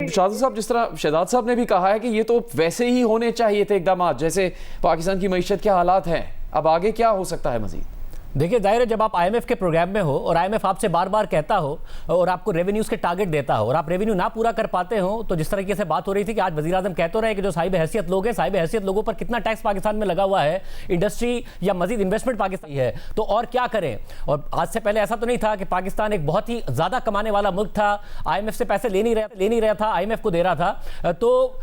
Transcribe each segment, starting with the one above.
शाहजाद साहब, जिस तरह शहजाद साहब ने भी कहा है कि ये तो वैसे ही होने चाहिए थे इकदाम, जैसे पाकिस्तान की मईशत के हालात हैं, अब आगे क्या हो सकता है मजीद? देखिए, जाहिर है जब आप आईएमएफ के प्रोग्राम में हो और आईएमएफ आपसे बार बार कहता हो और आपको रेवेन्यूज़ के टारगेट देता हो और आप रेवेन्यू ना पूरा कर पाते हो, तो जिस तरीके से बात हो रही थी कि आज वज़ीर आज़म कह तो रहे कि जो साहिब हैसियत लोग हैं, साहिब हैसियत लोगों पर कितना टैक्स पाकिस्तान में लगा हुआ है, इंडस्ट्री या मजीद इन्वेस्टमेंट पाकिस्तान है, तो और क्या करें। और आज से पहले ऐसा तो नहीं था कि पाकिस्तान एक बहुत ही ज़्यादा कमाने वाला मुल्क था, आईएमएफ से पैसे ले नहीं रहा था, आईएमएफ को दे रहा था। तो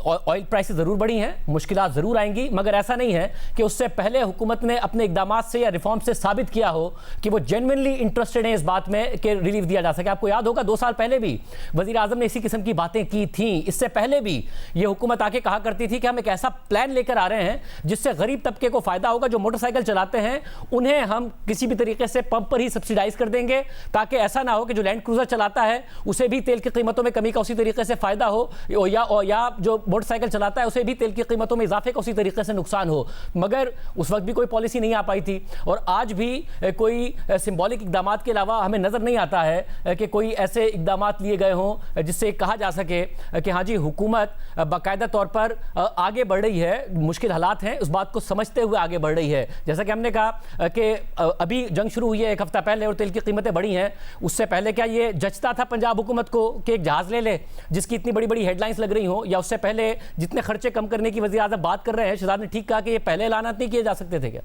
ऑयल प्राइसेस ज़रूर बढ़ी हैं, मुश्किलात ज़रूर आएंगी, मगर ऐसा नहीं है कि उससे पहले हुकूमत ने अपने इकदाम से या रिफॉर्म से साबित किया हो कि वो जेन्युइनली इंटरेस्टेड है इस बात में कि रिलीफ दिया जा सके। आपको याद होगा 2 साल पहले भी वजीर आजम ने इसी किस्म की बातें की थी। इससे पहले भी ये हुकूमत आके कहा करती थी कि हम एक ऐसा प्लान लेकर आ रहे हैं जिससे गरीब तबके को फायदा होगा, जो मोटरसाइकिल चलाते हैं उन्हें हम किसी भी तरीके से पंप पर ही सब्सिडाइज कर देंगे, ताकि ऐसा ना हो कि जो लैंड क्रूजर चलाता है उसे भी तेल की कीमतों में कमी का उसी तरीके से फायदा हो, या जो मोटरसाइकिल चलाता है उसे भी तेल की कीमतों में इजाफे का उसी तरीके से नुकसान हो। मगर उस वक्त भी कोई पॉलिसी नहीं आ पाई थी और आज भी कोई सिंबॉलिक इकदाम के अलावा हमें नजर नहीं आता है कि कोई ऐसे इकदाम लिए गए हों जिससे कहा जा सके कि हाँ जी हुकूमत बाकायदा तौर पर आगे बढ़ रही है, मुश्किल हालात हैं उस बात को समझते हुए आगे बढ़ रही है। जैसा कि हमने कहा कि अभी जंग शुरू हुई है 1 हफ्ता पहले और तेल की कीमतें बढ़ी हैं, उससे पहले क्या ये जचता था पंजाब हुकूमत को कि एक जहाज ले ले जिसकी इतनी बड़ी बड़ी हेडलाइंस लग रही हो, या उससे पहले जितने खर्चे कम करने की वज़ीर आज़म बात कर रहे हैं, शहजाद ने ठीक कहा कि ये पहले ऐलानात नहीं किए जा सकते थे क्या?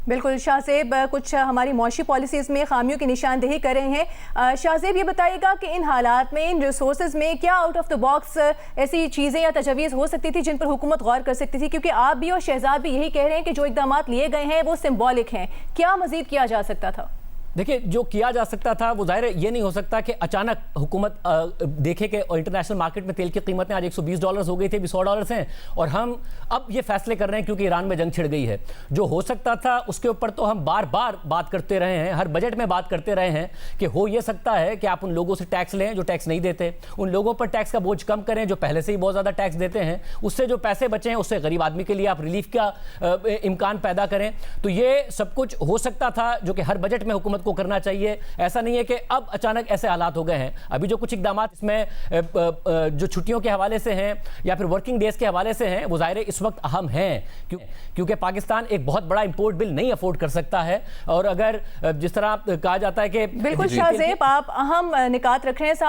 बिल्कुल शाहजेब, कुछ हमारी मौशी पॉलिसीज़ में खामियों की निशानदेही कर रहे हैं। शाहजेब ये बताइएगा कि इन हालात में, इन रिसोर्सेज में क्या आउट ऑफ द बॉक्स ऐसी चीज़ें या तजवीज़ हो सकती थी जिन पर हुकूमत गौर कर सकती थी? क्योंकि आप भी और शहजाद भी यही कह रहे हैं कि जो इकदाम लिए गए हैं वो सिंबॉलिक हैं, क्या मज़ीद किया जा सकता था? देखिए, जो किया जा सकता था वो ज़ाहिर है ये नहीं हो सकता कि अचानक हुकूमत देखे कि इंटरनेशनल मार्केट में तेल की कीमतें आज $120 हो गई थी, अभी $100 हैं और हम अब ये फैसले कर रहे हैं क्योंकि ईरान में जंग छिड़ गई है। जो हो सकता था उसके ऊपर तो हम बार बार बात करते रहे हैं, हर बजट में बात करते रहे हैं कि हो ये सकता है कि आप उन लोगों से टैक्स लें जो टैक्स नहीं देते, उन लोगों पर टैक्स का बोझ कम करें जो पहले से ही बहुत ज़्यादा टैक्स देते हैं, उससे जो पैसे बचे हैं उससे गरीब आदमी के लिए आप रिलीफ का इम्कान पैदा करें। तो ये सब कुछ हो सकता था जो कि हर बजट में हुकूमत को करना चाहिए। ऐसा नहीं है कि अब अचानक ऐसे हालात हो गए हैं। अभी जो कुछ इकदाम इसमें जो छुट्टियों के हवाले से हैं या फिर वर्किंग डेज के हवाले से हैं वो ज़ाहिर है इस वक्त अहम हैं, क्योंकि पाकिस्तान एक बहुत बड़ा इंपोर्ट बिल नहीं अफोर्ड कर सकता है। और अगर जिस तरह कहा जाता है कि बिल्कुल शाहजेब, आप अहम निकात रख रहे हैं सामने।